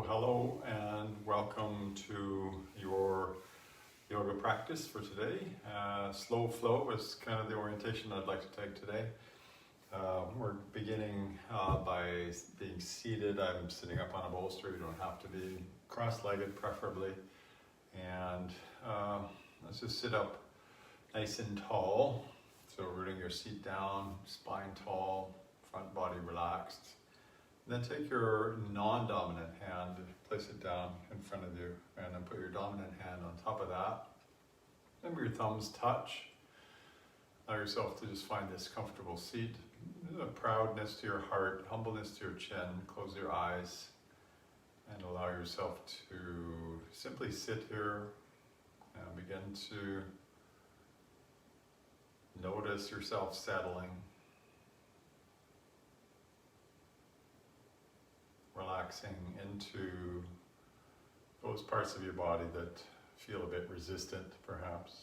So hello and welcome to your yoga practice for today. Slow flow is kind of the orientation I'd like to take today. We're beginning by being seated. I'm sitting up on a bolster. You don't have to be cross-legged preferably. And let's just sit up nice and tall. So rooting your seat down, spine tall, front body relaxed. Then take your non-dominant hand, place it down in front of you, and then put your dominant hand on top of that. Remember your thumbs touch. Allow yourself to just find this comfortable seat. A proudness to your heart, humbleness to your chin. Close your eyes and allow yourself to simply sit here and begin to notice yourself settling. Relaxing into those parts of your body that feel a bit resistant, perhaps.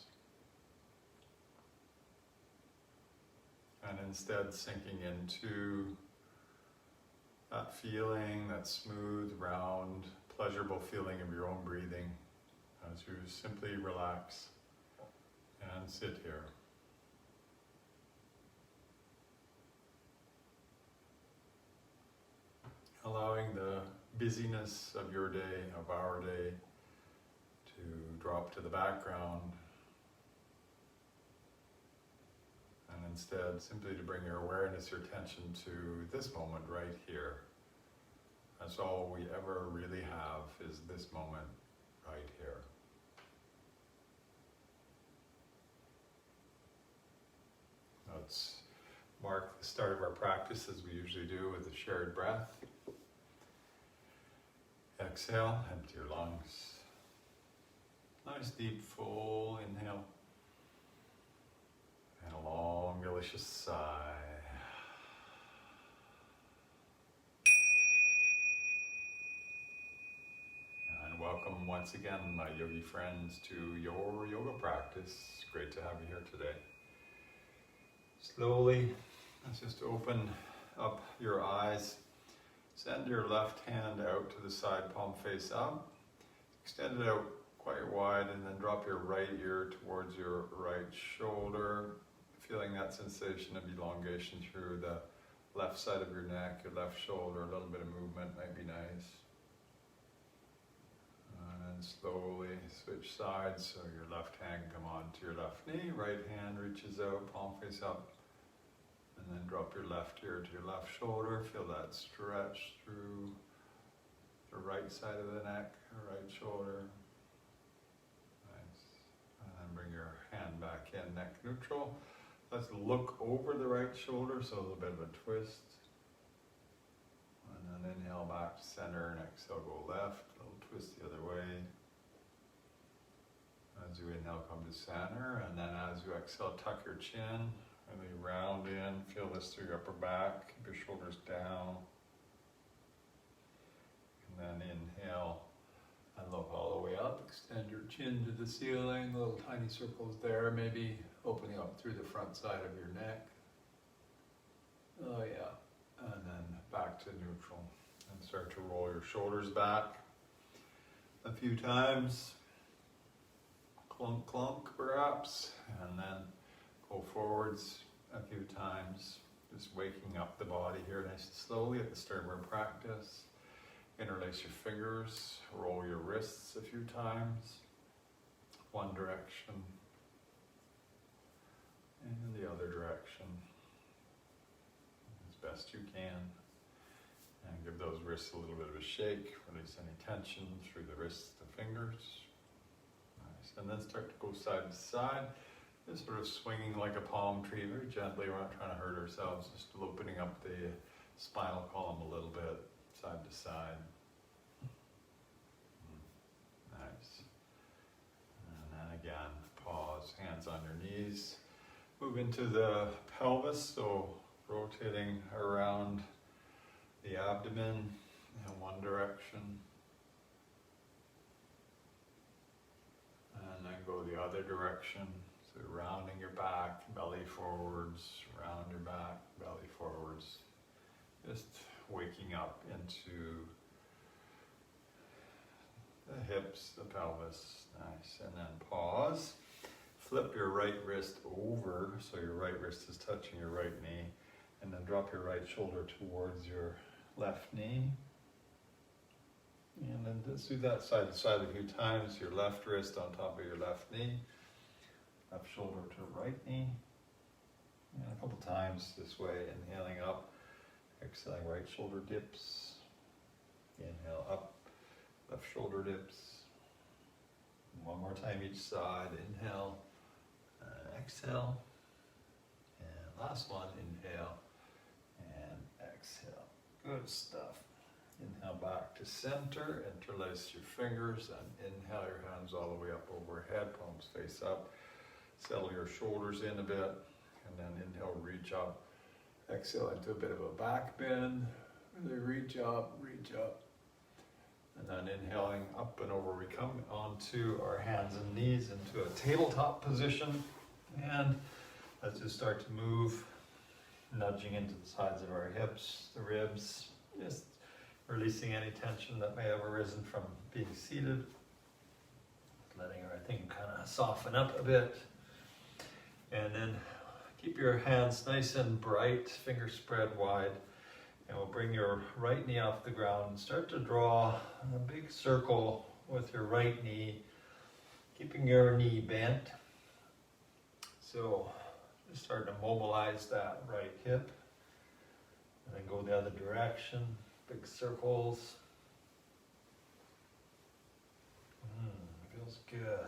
And instead sinking into that feeling, that smooth, round, pleasurable feeling of your own breathing as you simply relax and sit here. Allowing the busyness of your day, of our day, to drop to the background, and instead simply to bring your awareness, your attention to this moment right here. That's all we ever really have, is this moment right here. Let's mark the start of our practice as we usually do with a shared breath. Exhale, empty your lungs. Nice deep full inhale. And a long delicious sigh. And welcome once again, my yogi friends, to your yoga practice. Great to have you here today. Slowly, let's just open up your eyes. Send your left hand out to the side, palm face up. Extend it out quite wide and then drop your right ear towards your right shoulder. Feeling that sensation of elongation through the left side of your neck, your left shoulder. A little bit of movement might be nice. And then slowly switch sides so your left hand come on to your left knee. Right hand reaches out, palm face up. And then drop your left ear to your left shoulder. Feel that stretch through the right side of the neck, right shoulder. Nice. And then bring your hand back in, neck neutral. Let's look over the right shoulder, so a little bit of a twist. And then inhale back to center, and exhale, go left. A little twist the other way. As you inhale, come to center. And then as you exhale, tuck your chin. Really round in, feel this through your upper back, keep your shoulders down. And then inhale and look all the way up, extend your chin to the ceiling, little tiny circles there, maybe opening up through the front side of your neck. Oh yeah, and then back to neutral. And start to roll your shoulders back a few times. Clunk, clunk perhaps, and then go forwards a few times, just waking up the body here nice and slowly at the start of our practice. Interlace your fingers, roll your wrists a few times, one direction and the other direction as best you can. And give those wrists a little bit of a shake, release any tension through the wrists, the fingers. Nice. And then start to go side to side. Just sort of swinging like a palm tree, very gently. We're not trying to hurt ourselves, just opening up the spinal column a little bit, side to side. Nice. And then again, pause, hands on your knees. Move into the pelvis, so rotating around the abdomen in one direction. And then go the other direction. So rounding your back, belly forwards, round your back, belly forwards. Just waking up into hips, the pelvis. Nice. And then pause. Flip your right wrist over so your right wrist is touching your right knee. And then drop your right shoulder towards your left knee. And then just do that side to side a few times. Your left wrist on top of your left knee. Left shoulder to right knee. And a couple times this way, inhaling up. Exhaling, right shoulder dips. Inhale up, left shoulder dips. One more time each side. Inhale, exhale. And last one, inhale and exhale. Good stuff. Inhale back to center, interlace your fingers, and inhale your hands all the way up overhead, palms face up. Settle your shoulders in a bit, and then inhale, reach up. Exhale into a bit of a back bend. Really reach up, and then inhaling up and over, we come onto our hands and knees into a tabletop position, and let's just start to move, nudging into the sides of our hips, the ribs, just releasing any tension that may have arisen from being seated, letting everything kind of soften up a bit, and then keep your hands nice and bright, fingers spread wide. And we'll bring your right knee off the ground and start to draw a big circle with your right knee, keeping your knee bent. So just start to mobilize that right hip and then go the other direction, big circles. Feels good.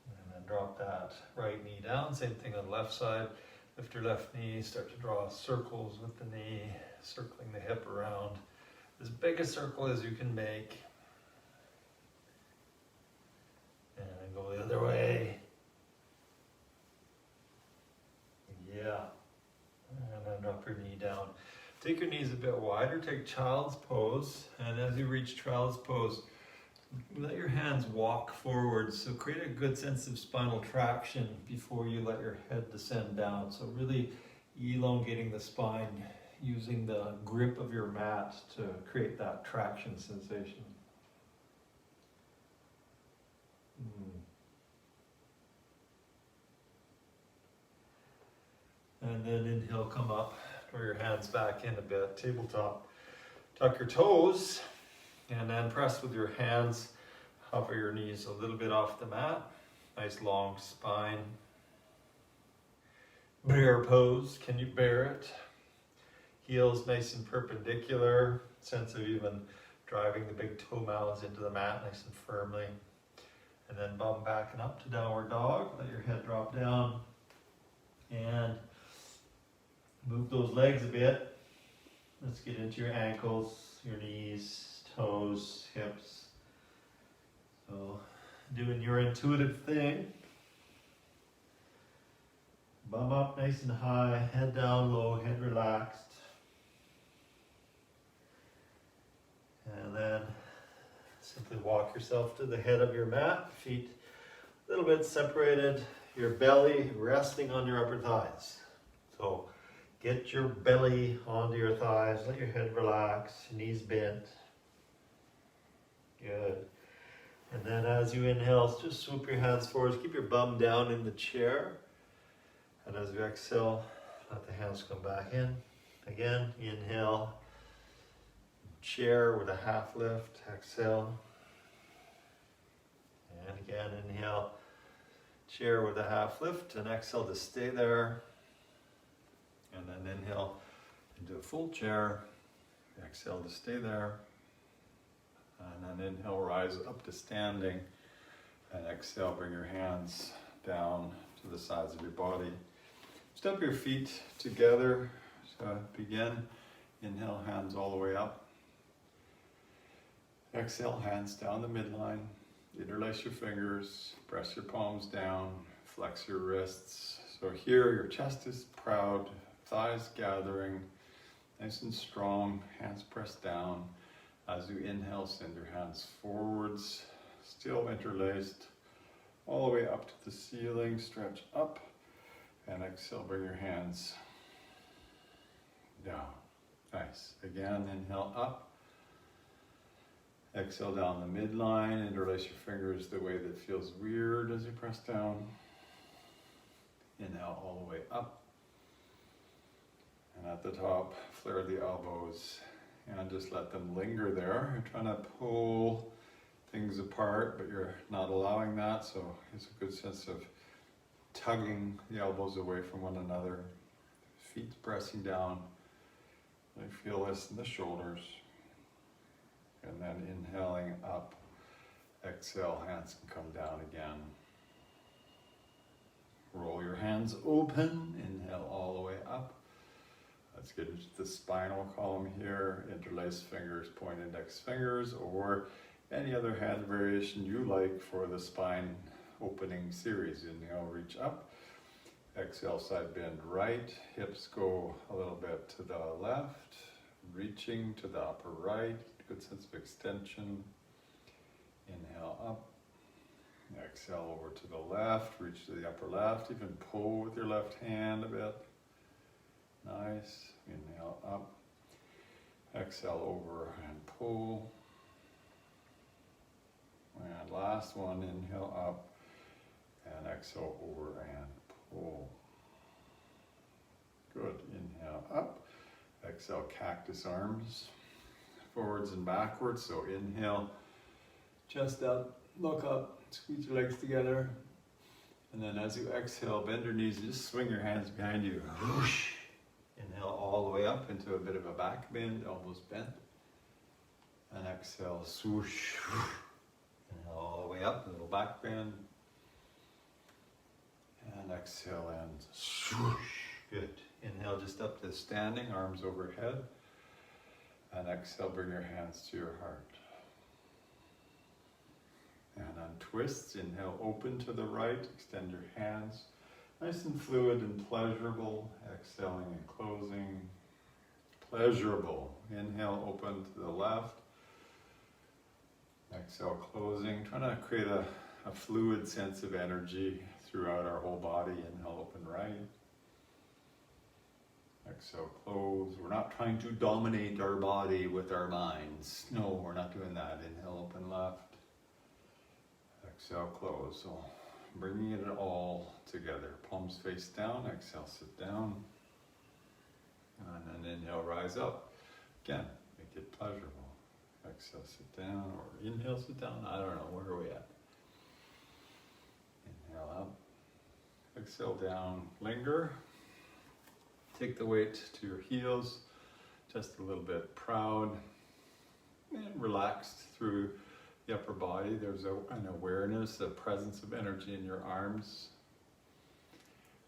And then drop that right knee down, same thing on the left side. Lift your left knee, start to draw circles with the knee, circling the hip around. As big a circle as you can make. And then go the other way. Yeah. And then drop your knee down. Take your knees a bit wider, take child's pose. And as you reach child's pose, let your hands walk forward, so create a good sense of spinal traction before you let your head descend down. So really elongating the spine, using the grip of your mat to create that traction sensation. And then inhale, come up, draw your hands back in a bit, tabletop. Tuck your toes. And then press with your hands, hover your knees a little bit off the mat. Nice long spine. Bear pose, can you bear it? Heels nice and perpendicular. Sense of even driving the big toe mouths into the mat nice and firmly. And then bum back and up to downward dog. Let your head drop down. And move those legs a bit. Let's get into your ankles, your knees, toes, hips. So doing your intuitive thing. Bum up nice and high, head down low, head relaxed. And then simply walk yourself to the head of your mat, feet a little bit separated, your belly resting on your upper thighs. So get your belly onto your thighs, let your head relax, knees bent. Good. And then as you inhale, just swoop your hands forward. Keep your bum down in the chair. And as you exhale, let the hands come back in. Again, inhale. Chair with a half lift. Exhale. And again, inhale. Chair with a half lift. And exhale to stay there. And then inhale into a full chair. Exhale to stay there. And then inhale, rise up to standing, and exhale, bring your hands down to the sides of your body. Step your feet together, so begin. Inhale, hands all the way up. Exhale, hands down the midline. Interlace your fingers, press your palms down, flex your wrists. So here, your chest is proud, thighs gathering, nice and strong, hands pressed down. As you inhale, send your hands forwards, still interlaced, all the way up to the ceiling, stretch up, and exhale, bring your hands down. Nice. Again, inhale up, Exhale down the midline, interlace your fingers the way that feels weird as you press down. Inhale all the way up. And at the top, flare the elbows and just let them linger there. You're trying to pull things apart, but you're not allowing that, so it's a good sense of tugging the elbows away from one another. Feet pressing down. I feel this in the shoulders. And then inhaling up. Exhale, hands can come down again. Roll your hands open. Inhale all the way up. Let's get into the spinal column here. Interlace fingers, point index fingers, or any other hand variation you like for the spine opening series. Inhale, reach up. Exhale, side bend right. Hips go a little bit to the left. Reaching to the upper right. Good sense of extension. Inhale up. Exhale over to the left. Reach to the upper left. Even pull with your left hand a bit. Nice. Inhale up. Exhale over and pull. And last one, inhale up. And exhale over and pull. Good. Inhale up. Exhale, cactus arms. Forwards and backwards. So inhale, chest up, look up, squeeze your legs together. And then as you exhale, bend your knees, just swing your hands behind you. Whoosh. Inhale all the way up into a bit of a back bend, elbows bent. And exhale, swoosh. Inhale all the way up, a little back bend. And exhale and swoosh. Good. Inhale just up to standing, arms overhead. And exhale, bring your hands to your heart. And on twists, inhale, open to the right, extend your hands. Nice and fluid and pleasurable, exhaling and closing. Pleasurable. Inhale, open to the left. Exhale, closing. Trying to create a fluid sense of energy throughout our whole body. Inhale, open right. Exhale, close. We're not trying to dominate our body with our minds. No, we're not doing that. Inhale, open left. Exhale, close. So bringing it all together. Palms face down. Exhale, sit down. And then inhale, rise up. Again, make it pleasurable. Exhale, sit down. Or inhale, sit down. I don't know. Where are we at? Inhale up. Exhale down. Linger. Take the weight to your heels. Just a little bit proud. And relaxed through the upper body. There's an awareness, a presence of energy in your arms.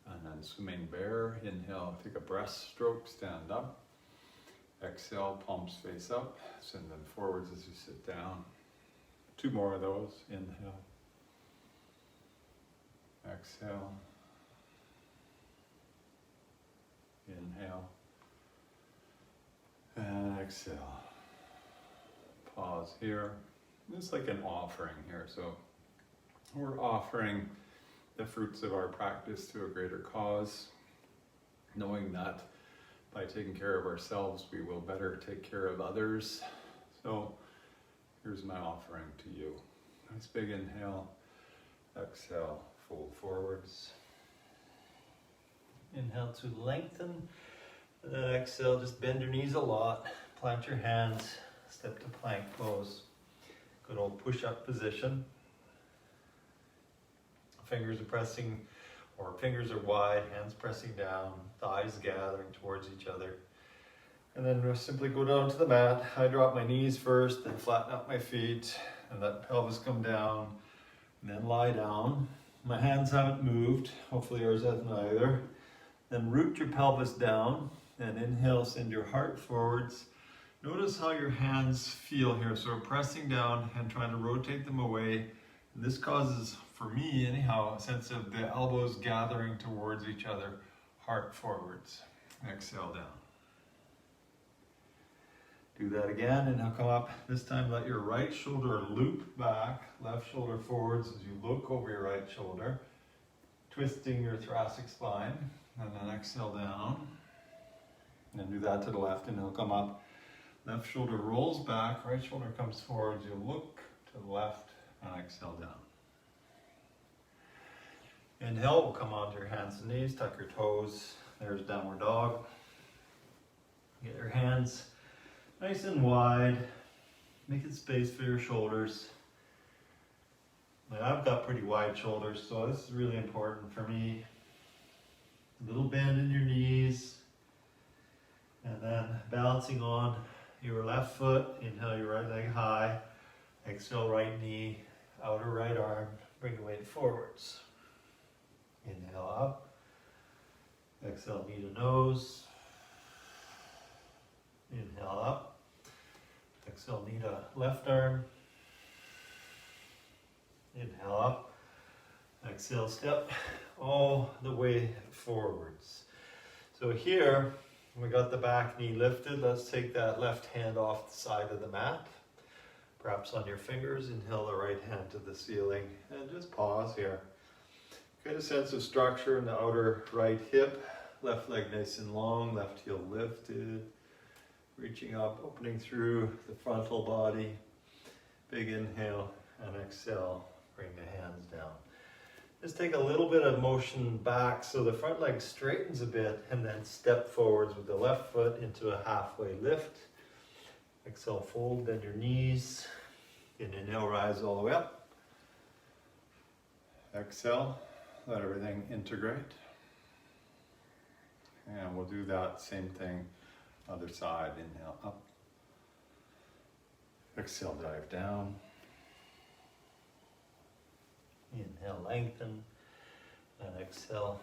And then swimming bear. Inhale, take a breaststroke, stand up. Exhale, palms face up. Send them forwards as you sit down. 2 more of those. Inhale. Exhale. Inhale. And exhale. Pause here. It's like an offering here. So we're offering the fruits of our practice to a greater cause, knowing that by taking care of ourselves, we will better take care of others. So here's my offering to you. Nice big inhale. Exhale, fold forwards. Inhale to lengthen. And then exhale, just bend your knees a lot. Plant your hands. Step to plank pose. Good old push-up position. Fingers are pressing, or fingers are wide, hands pressing down, thighs gathering towards each other. And then we'll simply go down to the mat. I drop my knees first, then flatten out my feet, and let pelvis come down, and then lie down. My hands haven't moved, hopefully yours hasn't either. Then root your pelvis down, and inhale, send your heart forwards. Notice how your hands feel here. So we're pressing down and trying to rotate them away. And this causes, for me anyhow, a sense of the elbows gathering towards each other, heart forwards. Exhale down. Do that again, and now come up. This time let your right shoulder loop back, left shoulder forwards as you look over your right shoulder, twisting your thoracic spine, and then exhale down. And then do that to the left, and it'll come up. Left shoulder rolls back, right shoulder comes forward. You look to the left and exhale down. Inhale, we'll come onto your hands and knees, tuck your toes. There's downward dog. Get your hands nice and wide, making space for your shoulders. Now, I've got pretty wide shoulders, so this is really important for me. A little bend in your knees, and then balancing on your left foot. Inhale your right leg high, exhale right knee, outer right arm, bring the weight forwards. Inhale up, exhale knee to nose. Inhale up, exhale knee to left arm. Inhale up, exhale step all the way forwards. So here, we got the back knee lifted. Let's take that left hand off the side of the mat. Perhaps on your fingers, inhale the right hand to the ceiling and just pause here. Get a sense of structure in the outer right hip. Left leg nice and long, left heel lifted. Reaching up, opening through the frontal body. Big inhale and exhale. Bring the hands down. Just take a little bit of motion back so the front leg straightens a bit, and then step forwards with the left foot into a halfway lift. Exhale, fold, bend your knees. Inhale, rise all the way up. Exhale, let everything integrate. And we'll do that same thing, other side. Inhale, up. Exhale, dive down. Inhale, lengthen, and exhale,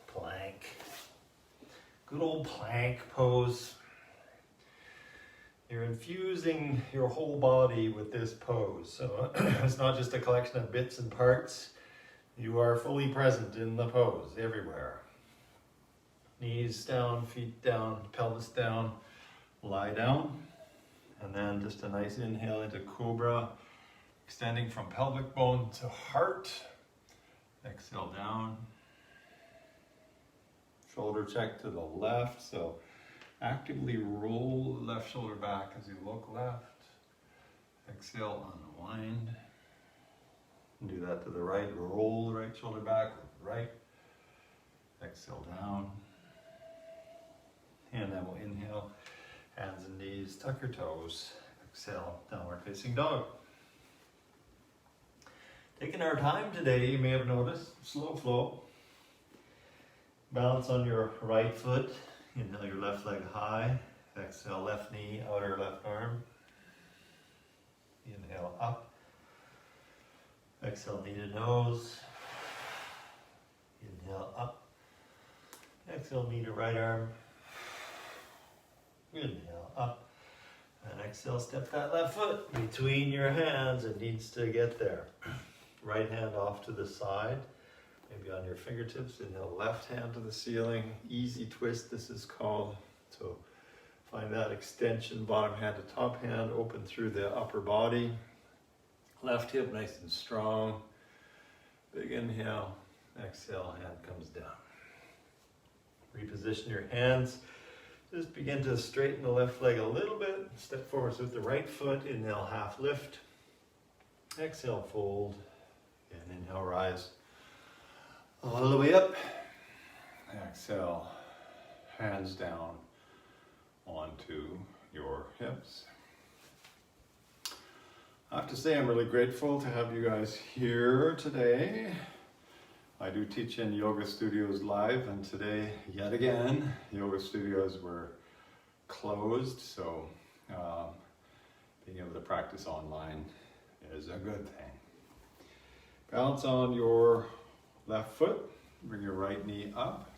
plank. Good old plank pose. You're infusing your whole body with this pose. So it's not just a collection of bits and parts. You are fully present in the pose, everywhere. Knees down, feet down, pelvis down, lie down. And then just a nice inhale into Cobra. Extending from pelvic bone to heart. Exhale down. Shoulder check to the left. So actively roll the left shoulder back as you look left. Exhale, unwind. Do that to the right. Roll the right shoulder back with the right. Exhale down. And then we'll inhale. Hands and knees, tuck your toes. Exhale, downward facing dog. Taking our time today, you may have noticed, slow flow. Balance on your right foot. Inhale your left leg high. Exhale, left knee, outer left arm. Inhale up. Exhale, knee to nose. Inhale up. Exhale, knee to right arm. Inhale up. And exhale, step that left foot between your hands. It needs to get there. Right hand off to the side, maybe on your fingertips. Inhale, left hand to the ceiling. Easy twist, this is called. So find that extension, bottom hand to top hand, open through the upper body. Left hip nice and strong. Big inhale, exhale, hand comes down. Reposition your hands. Just begin to straighten the left leg a little bit. Step forwards with the right foot. Inhale, half lift. Exhale, fold. And inhale, rise all the way up. Exhale, hands down onto your hips. I have to say I'm really grateful to have you guys here today. I do teach in yoga studios live, and today, yet again, yoga studios were closed, so being able to practice online is a good thing. Balance on your left foot, bring your right knee up,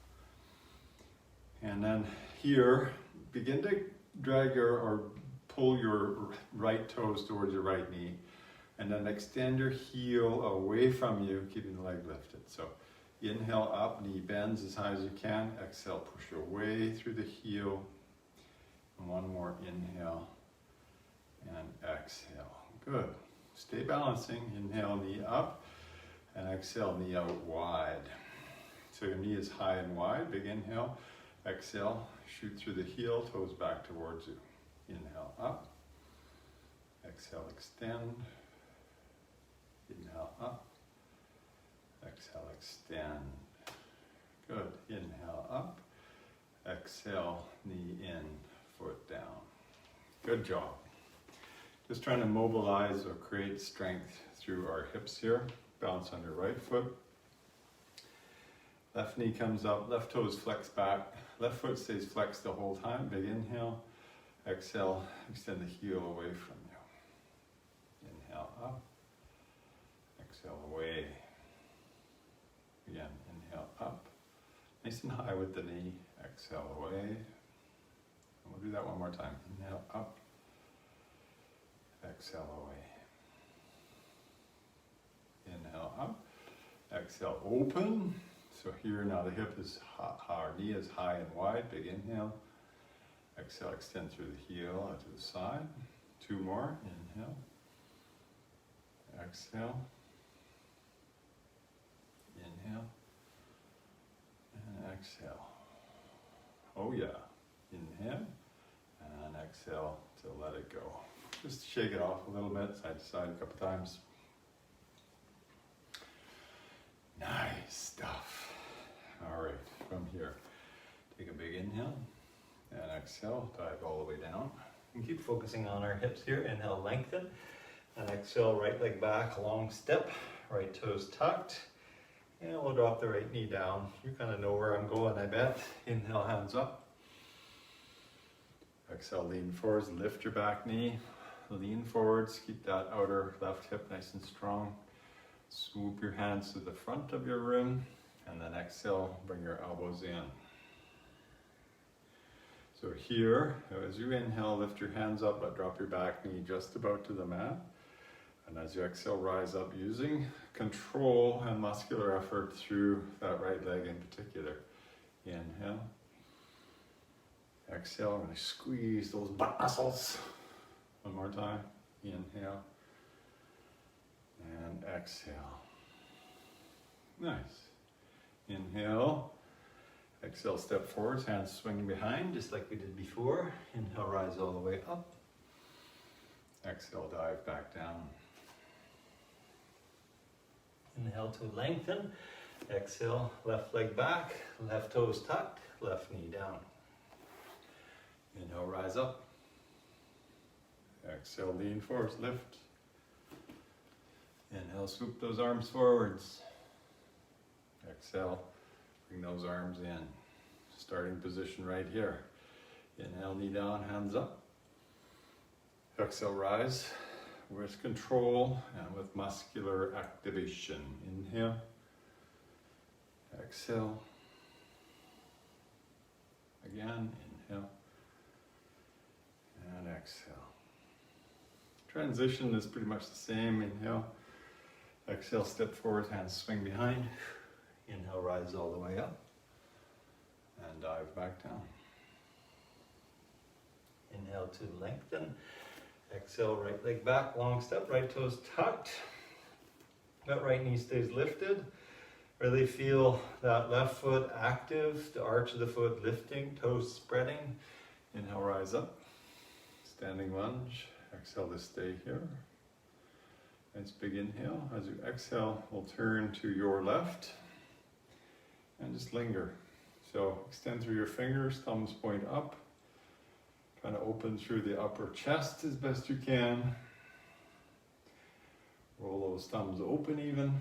and then here, begin to drag or pull your right toes towards your right knee, and then extend your heel away from you, keeping the leg lifted. So inhale up, knee bends as high as you can. Exhale, push your way through the heel. And one more inhale and exhale. Good. Stay balancing. Inhale, knee up, and exhale, knee out wide. So your knee is high and wide. Big inhale. Exhale, shoot through the heel, toes back towards you. Inhale up. Exhale, extend. Inhale up. Exhale, extend. Good. Inhale up. Exhale, knee in, foot down. Good job. Just trying to mobilize or create strength through our hips here. Bounce on your right foot. Left knee comes up, left toes flex back. Left foot stays flexed the whole time. Big inhale. Exhale, extend the heel away from you. Inhale up. Exhale away. Again, inhale up. Nice and high with the knee. Exhale away. And we'll do that one more time. Inhale up. Exhale away. Inhale up. Exhale open. So here now the hip is our knee is high and wide. Big inhale. Exhale, extend through the heel out to the side. Two more. Inhale. Exhale. Inhale. And exhale. Oh yeah. Inhale. And exhale to let it go. Just shake it off a little bit, side to side a couple times. Nice stuff. All right, from here, take a big inhale and exhale, dive all the way down. And keep focusing on our hips here. Inhale, lengthen. And exhale, right leg back, long step. Right toes tucked. And we'll drop the right knee down. You kind of know where I'm going, I bet. Inhale, hands up. Exhale, lean forwards, lift your back knee. Lean forwards, keep that outer left hip nice and strong. Swoop your hands to the front of your rim, and then exhale, bring your elbows in. So here, as you inhale, lift your hands up, but drop your back knee just about to the mat. And as you exhale, rise up using control and muscular effort through that right leg in particular. Inhale. Exhale, I'm going to squeeze those butt muscles. One more time. Inhale. And exhale. Nice. Inhale. Exhale, step forwards, hands swinging behind, just like we did before. Inhale, rise all the way up. Exhale, dive back down. Inhale to lengthen. Exhale, left leg back, left toes tucked, left knee down. Inhale, rise up. Exhale, lean forwards, lift. Inhale, swoop those arms forwards. Exhale, bring those arms in. Starting position right here. Inhale, knee down, hands up. Exhale, rise with control and with muscular activation. Inhale. Exhale. Again, inhale. And exhale. Transition is pretty much the same. Inhale. Exhale, step forward, hands swing behind. Inhale, rise all the way up. And dive back down. Inhale to lengthen. Exhale, right leg back, long step, right toes tucked. That right knee stays lifted. Really feel that left foot active, the arch of the foot lifting, toes spreading. Inhale, rise up. Standing lunge. Exhale to stay here. Nice big inhale. As you exhale, we'll turn to your left and just linger. So extend through your fingers, thumbs point up. Kind of open through the upper chest as best you can. Roll those thumbs open even.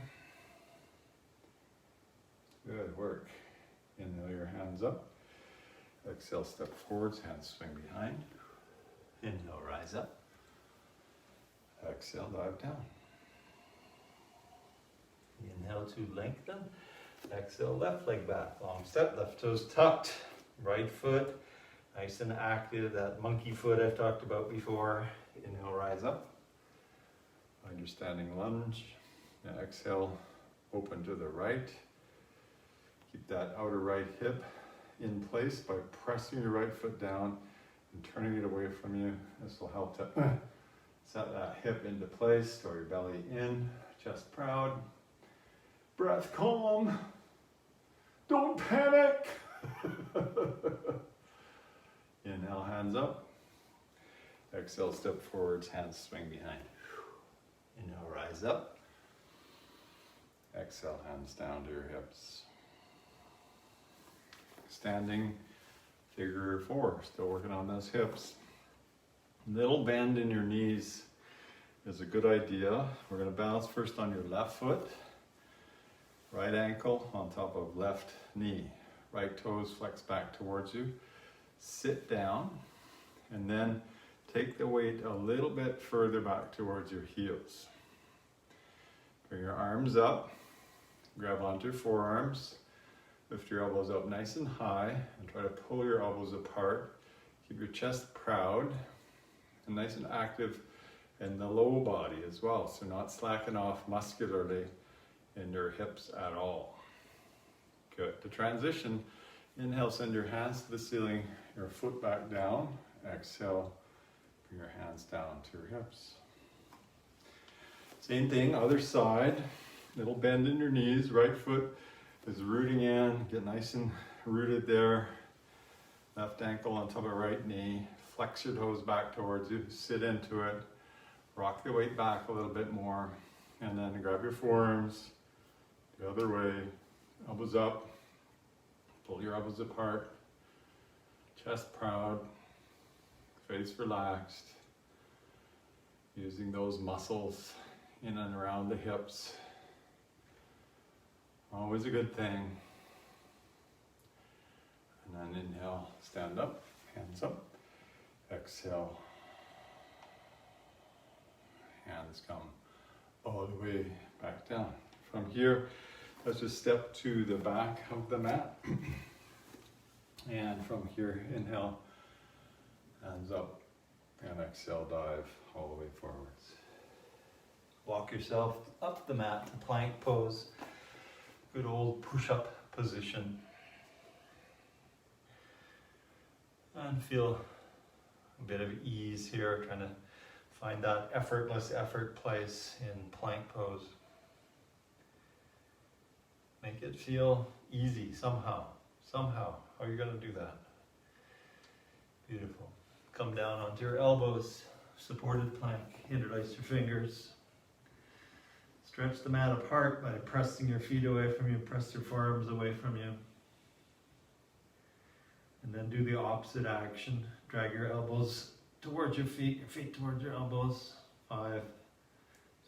Good work. Inhale your hands up. Exhale, step forwards, hands swing behind. Inhale, rise up. Exhale, dive down. Inhale to lengthen. Exhale, left leg back, long step, left toes tucked. Right foot nice and active, that monkey foot I've talked about before. Inhale, rise up. Find your standing lunge. Now exhale, open to the right. Keep that outer right hip in place by pressing your right foot down and turning it away from you. This will help to set that hip into place. Throw your belly in, chest proud. Breath calm. Don't panic. Inhale, hands up. Exhale, step forwards, hands swing behind. Inhale, rise up. Exhale, hands down to your hips. Standing figure 4, still working on those hips. Little bend in your knees is a good idea. We're going to balance first on your left foot, right ankle on top of left knee, right toes flex back towards you. Sit down and then take the weight a little bit further back towards your heels. Bring your arms up, grab onto your forearms, lift your elbows up nice and high and try to pull your elbows apart. Keep your chest proud and nice and active in the low body as well, so not slacking off muscularly in your hips at all. Good. To transition, inhale, send your hands to the ceiling, your foot back down. Exhale, bring your hands down to your hips. Same thing, other side. Little bend in your knees, right foot is rooting in, get nice and rooted there. Left ankle on top of right knee. Flex your toes back towards you, sit into it, rock the weight back a little bit more, and then grab your forearms the other way, elbows up, pull your elbows apart, chest proud, face relaxed, using those muscles in and around the hips. Always a good thing. And then inhale, stand up, hands up. Exhale, hands come all the way back down. From here, let's just step to the back of the mat. And from here, inhale, hands up, and exhale, dive all the way forwards. Walk yourself up the mat to plank pose. Good old push-up position. And feel a bit of ease here, trying to find that effortless effort place in plank pose. Make it feel easy somehow. How are you going to do that? Beautiful. Come down onto your elbows, supported plank, interlace your fingers. Stretch the mat apart by pressing your feet away from you, press your forearms away from you. And then do the opposite action. Drag your elbows towards your feet towards your elbows. 5,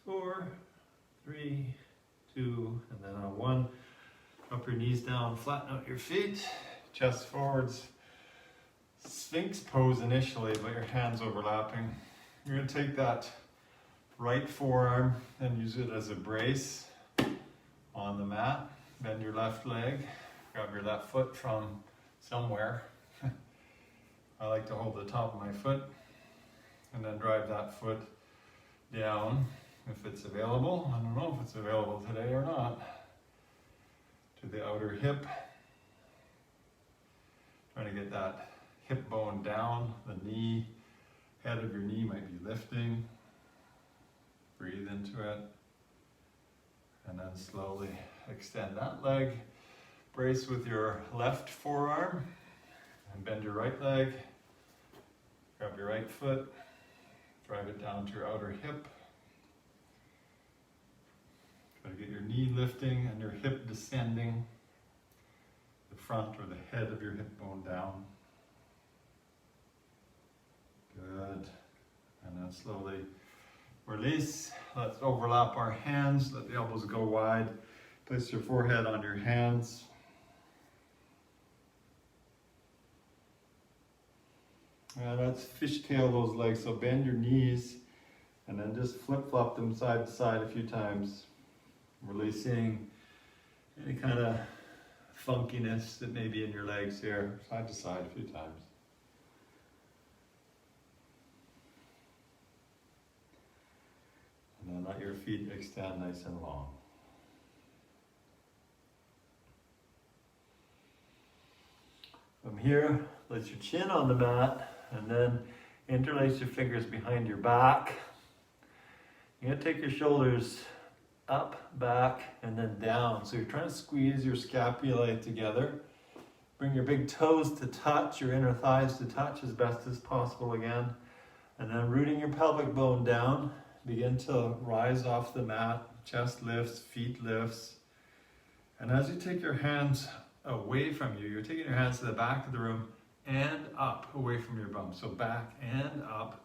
4, 3, 2, and then on 1, drop your knees down, flatten out your feet, chest forwards. Sphinx pose initially, but your hands overlapping. You're going to take that right forearm and use it as a brace on the mat. Bend your left leg, grab your left foot from somewhere. I like to hold the top of my foot and then drive that foot down if it's available. I don't know if it's available today or not. To the outer hip. Trying to get that hip bone down, the knee, head of your knee might be lifting. Breathe into it. And then slowly extend that leg. Brace with your left forearm. And bend your right leg. Grab your right foot. Drive it down to your outer hip. Try to get your knee lifting and your hip descending. The front or the head of your hip bone down. Good. And then slowly release. Let's overlap our hands. Let the elbows go wide. Place your forehead on your hands. And let's fishtail those legs. So bend your knees and then just flip-flop them side to side a few times. Releasing any kind of funkiness that may be in your legs here. Side to side a few times. And then let your feet extend nice and long. From here, let your chin on the mat and then interlace your fingers behind your back. You're going to take your shoulders up, back, and then down. So you're trying to squeeze your scapulae together. Bring your big toes to touch, your inner thighs to touch as best as possible again. And then rooting your pelvic bone down, begin to rise off the mat, chest lifts, feet lifts. And as you take your hands away from you, you're taking your hands to the back of the room and up away from your bum. So back and up,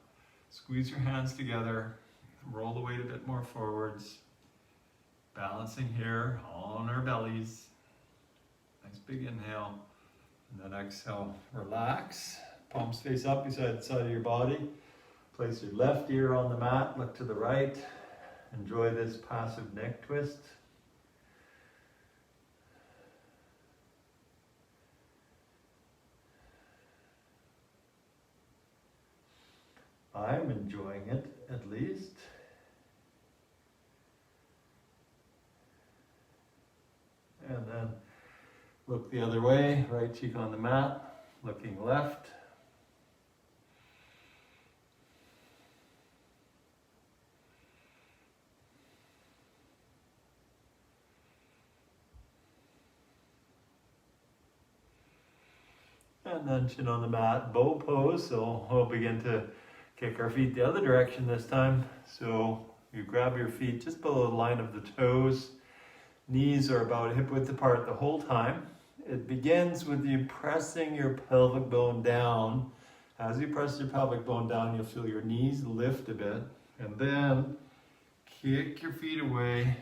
squeeze your hands together, roll the weight a bit more forwards, balancing here on our bellies. Nice big inhale, and then exhale, relax. Palms face up beside the side of your body. Place your left ear on the mat, look to the right. Enjoy this passive neck twist. I'm enjoying it, at least. And then look the other way, right cheek on the mat, looking left. And then chin on the mat, bow pose. So we'll begin to kick our feet the other direction this time. So you grab your feet just below the line of the toes. Knees are about hip width apart the whole time. It begins with you pressing your pelvic bone down. As you press your pelvic bone down, you'll feel your knees lift a bit. And then kick your feet away.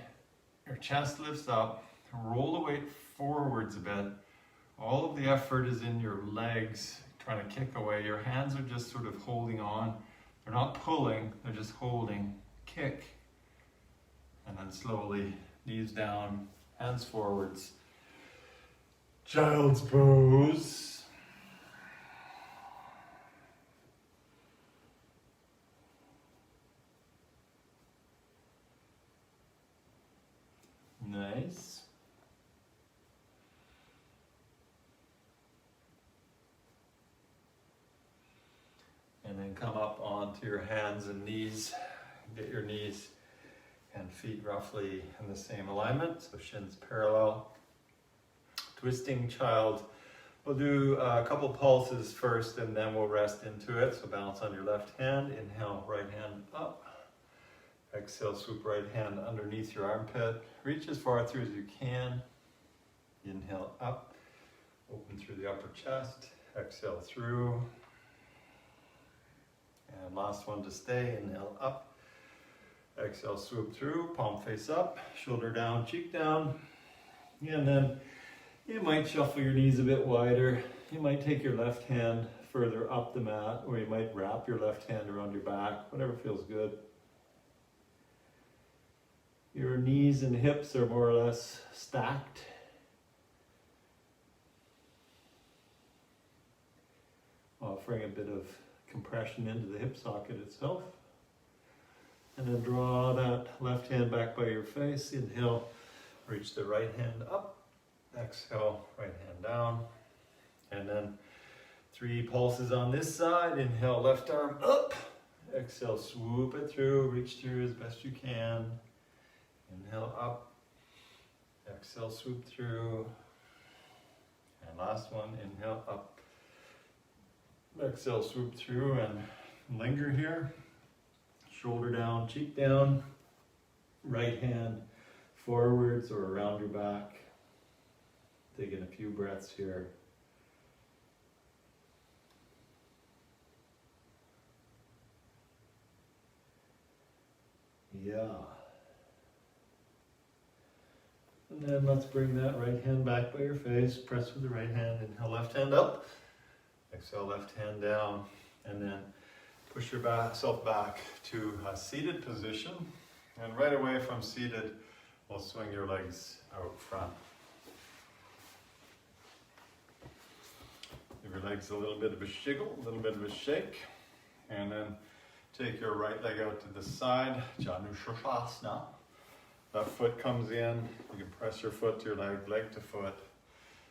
Your chest lifts up. Roll the weight forwards a bit. All of the effort is in your legs, trying to kick away. Your hands are just sort of holding on. They're not pulling, they're just holding. Kick. And then slowly, knees down, hands forwards. Child's pose. Nice. And then come up onto your hands and knees. Get your knees and feet roughly in the same alignment, so shins parallel. Twisting child. We'll do a couple pulses first and then we'll rest into it. So balance on your left hand. Inhale, right hand up. Exhale, swoop right hand underneath your armpit. Reach as far through as you can. Inhale up. Open through the upper chest. Exhale through. And last one to stay. Inhale up. Exhale, swoop through. Palm face up. Shoulder down, cheek down. And then you might shuffle your knees a bit wider. You might take your left hand further up the mat, or you might wrap your left hand around your back, whatever feels good. Your knees and hips are more or less stacked. Offering a bit of compression into the hip socket itself. And then draw that left hand back by your face. Inhale, reach the right hand up. Exhale, right hand down. And then 3 pulses on this side. Inhale, left arm up. Exhale, swoop it through. Reach through as best you can. Inhale up. Exhale, swoop through. And last one, inhale up. Exhale, swoop through and linger here. Shoulder down, cheek down. Right hand forwards or around your back. Taking a few breaths here. Yeah. And then let's bring that right hand back by your face. Press with the right hand. Inhale, left hand up. Exhale, left hand down. And then push yourself back to a seated position. And right away from seated, we'll swing your legs out front. Give your legs a little bit of a shiggle, a little bit of a shake. And then take your right leg out to the side, Janushavasana. Left foot comes in. You can press your foot to your leg, leg to foot.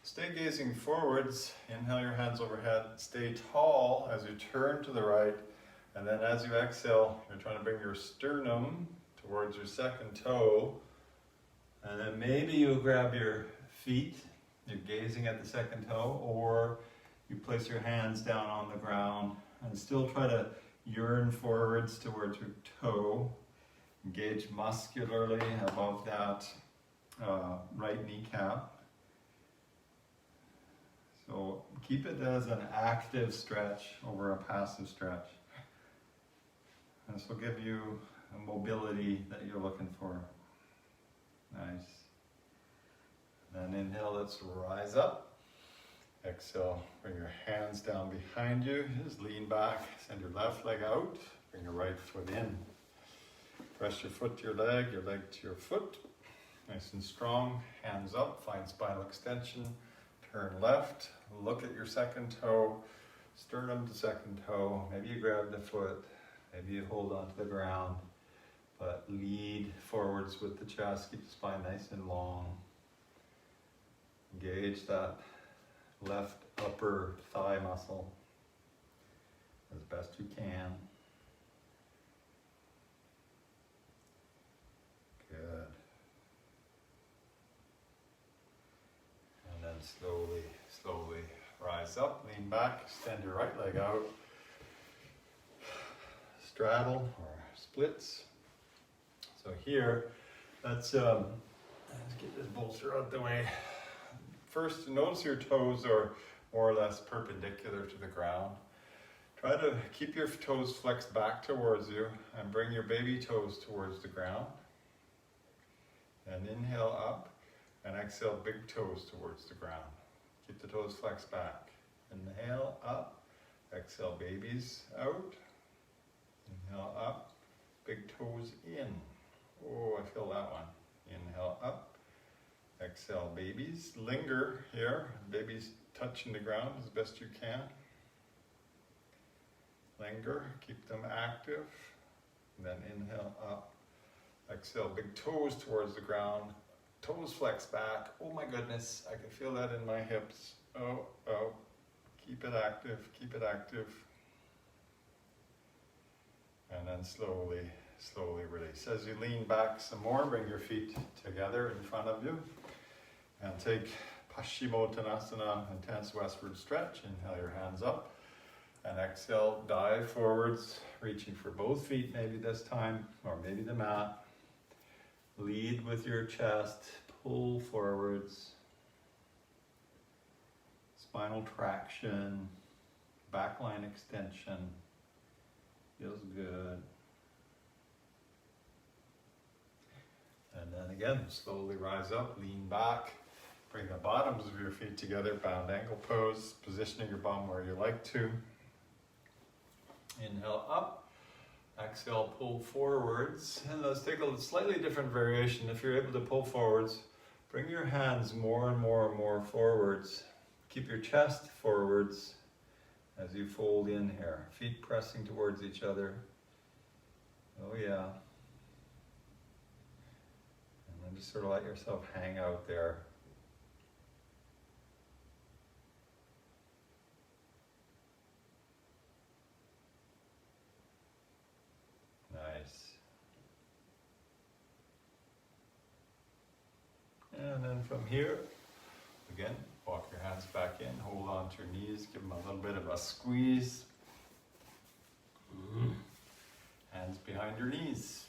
Stay gazing forwards. Inhale your hands overhead. Stay tall as you turn to the right. And then as you exhale, you're trying to bring your sternum towards your second toe. And then maybe you grab your feet. You're gazing at the second toe. Or you place your hands down on the ground and still try to yearn forwards towards your toe. Engage muscularly above that right kneecap. So keep it as an active stretch over a passive stretch. And this will give you a mobility that you're looking for. Nice. And inhale, let's rise up. Exhale, bring your hands down behind you. Just lean back, send your left leg out, bring your right foot in. Press your foot to your leg to your foot. Nice and strong, hands up, find spinal extension. Turn left, look at your second toe, sternum to second toe. Maybe you grab the foot, maybe you hold onto the ground, but lead forwards with the chest. Keep the spine nice and long. Engage that left upper thigh muscle as best you can. Good. And then slowly rise up, lean back, extend your right leg out. Straddle or splits. So here, let's get this bolster out the way. First, notice your toes are more or less perpendicular to the ground. Try to keep your toes flexed back towards you and bring your baby toes towards the ground. And inhale up and exhale big toes towards the ground. Keep the toes flexed back. Inhale up, exhale babies out. Inhale up, big toes in. Oh, I feel that one. Inhale up. Exhale, babies. Linger here. Babies touching the ground as best you can. Linger. Keep them active. And then inhale up. Exhale, big toes towards the ground. Toes flex back. Oh my goodness, I can feel that in my hips. Oh. Keep it active. Keep it active. And then slowly release. As you lean back some more, bring your feet together in front of you. And take Paschimottanasana, intense westward stretch. Inhale your hands up. And exhale, dive forwards, reaching for both feet maybe this time, or maybe the mat. Lead with your chest, pull forwards. Spinal traction, backline extension. Feels good. And then again, slowly rise up, lean back. Bring the bottoms of your feet together, bound ankle pose, positioning your bum where you like to. Inhale up, exhale, pull forwards. And let's take a slightly different variation. If you're able to pull forwards, bring your hands more and more forwards. Keep your chest forwards as you fold in here. Feet pressing towards each other. Oh yeah. And then just sort of let yourself hang out there. Nice. And then from here, again, walk your hands back in, hold on to your knees, give them a little bit of a squeeze. Hands behind your knees.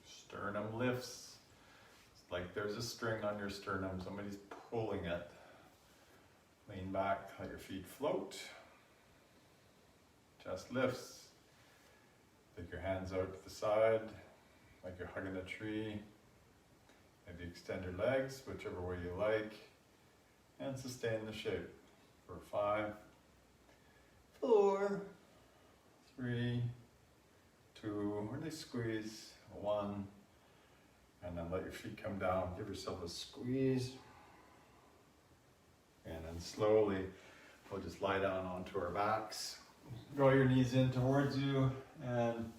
Sternum lifts. It's like there's a string on your sternum, somebody's pulling it. Lean back, let your feet float. Chest lifts. Take your hands out to the side, like you're hugging a tree. Maybe extend your legs, whichever way you like. And sustain the shape for 5, 4, 3, 2, really squeeze, 1. And then let your feet come down, give yourself a squeeze. And then slowly, we'll just lie down onto our backs. Draw your knees in towards you and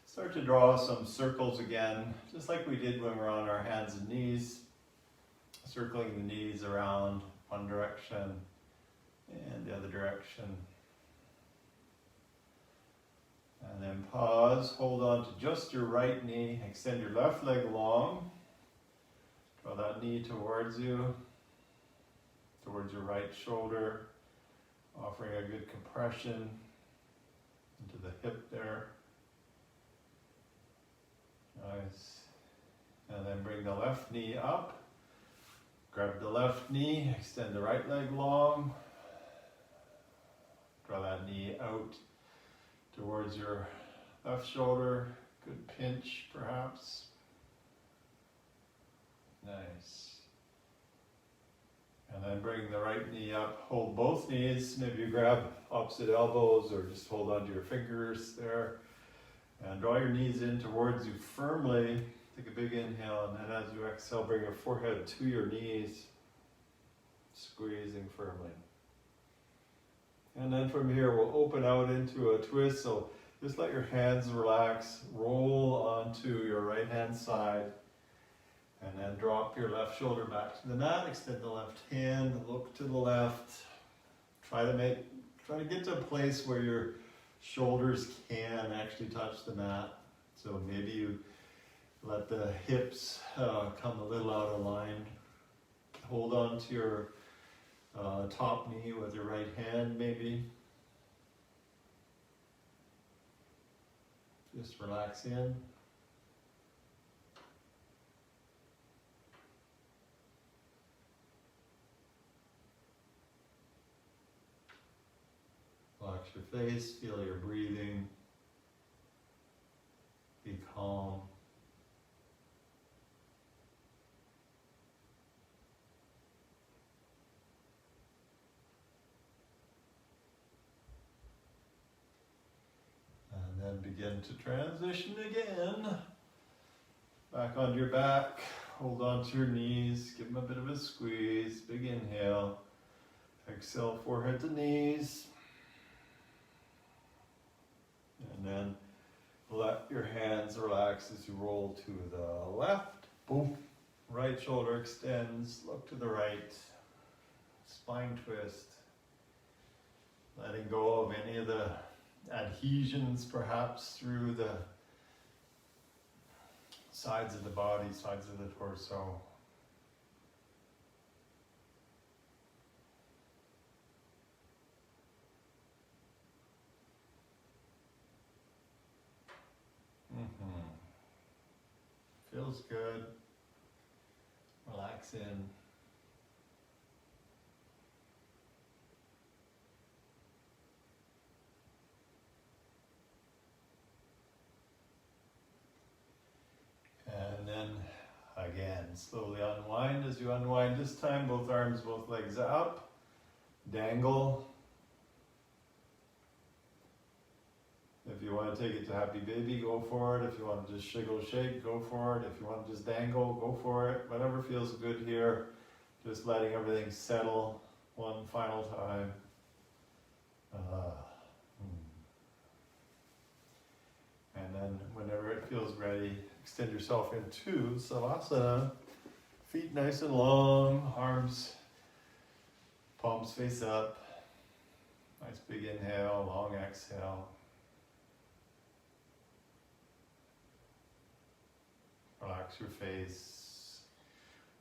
start to draw some circles again, just like we did when we're on our hands and knees. Circling the knees around one direction and the other direction. And then pause, hold on to just your right knee, extend your left leg long. Draw that knee towards you, towards your right shoulder, offering a good compression. into the hip there. Nice. And then bring the left knee up. Grab the left knee, extend the right leg long. Draw that knee out towards your left shoulder. Good pinch, perhaps. Nice. And then bring the right knee up. Hold both knees. Maybe you grab opposite elbows or just hold onto your fingers there. And draw your knees in towards you firmly. Take a big inhale, and then as you exhale, bring your forehead to your knees, squeezing firmly. And then from here, we'll open out into a twist. So just let your hands relax, roll onto your right hand side, and then drop your left shoulder back to the mat. Extend the left hand, look to the left. Try to get to a place where your shoulders can actually touch the mat. So maybe you let the hips come a little out of line. Hold on to your top knee with your right hand maybe. Just relax in. Relax your face, feel your breathing. Be calm. And then begin to transition again. Back onto your back. Hold on to your knees. Give them a bit of a squeeze. Big inhale. Exhale, forehead to knees. And then let your hands relax as you roll to the left. Boom. Right shoulder extends. Look to the right. Spine twist. Letting go of any of the adhesions perhaps through the sides of the body, sides of the torso. Feels good. Relax in. And then again, slowly unwind. As you unwind this time, both arms, both legs up. Dangle. If you want to take it to happy baby, go for it. If you want to just shiggle shake, go for it. If you want to just dangle, go for it. Whatever feels good here. Just letting everything settle one final time. And then whenever it feels ready, extend yourself into Savasana. Feet nice and long, arms, palms face up. Nice big inhale, long exhale. Relax your face.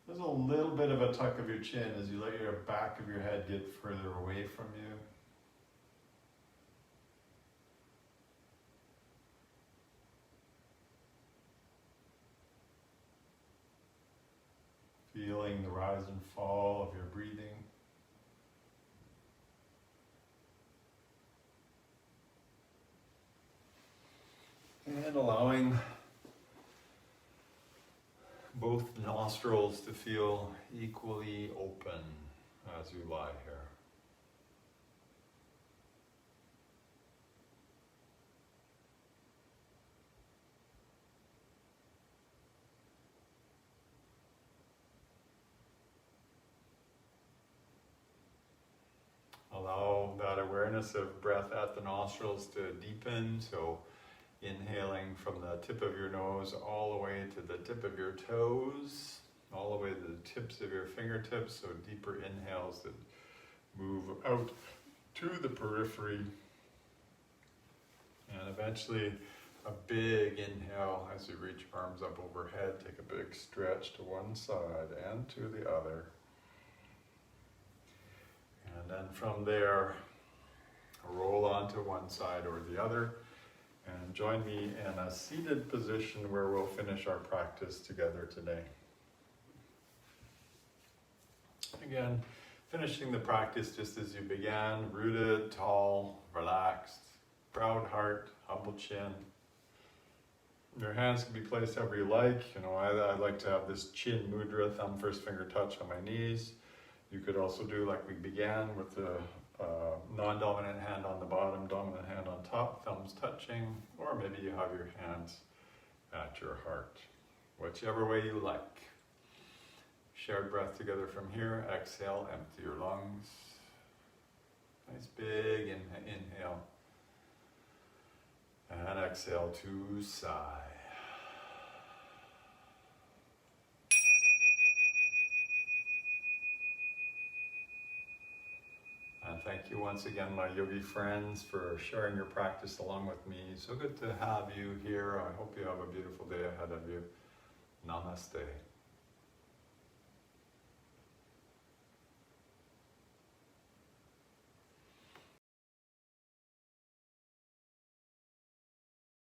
There's a little bit of a tuck of your chin as you let your back of your head get further away from you. Feeling the rise and fall of your breathing. And allowing both nostrils to feel equally open as you lie here. Allow that awareness of breath at the nostrils to deepen, so inhaling from the tip of your nose all the way to the tip of your toes, all the way to the tips of your fingertips, so deeper inhales that move out to the periphery. And eventually a big inhale as you reach arms up overhead. Take a big stretch to one side and to the other. And then from there, roll onto one side or the other, and join me in a seated position where we'll finish our practice together today. Again, finishing the practice just as you began, rooted, tall, relaxed, proud heart, humble chin. Your hands can be placed however you like. I like to have this chin mudra, thumb first finger touch on my knees. You could also do like we began with the non-dominant hand on the bottom, dominant hand on top, thumbs touching, or maybe you have your hands at your heart. Whichever way you like. Shared breath together from here. Exhale, empty your lungs. Nice big inhale. And exhale to sigh. And thank you once again, my yogi friends, for sharing your practice along with me. So good to have you here. I hope you have a beautiful day ahead of you. Namaste.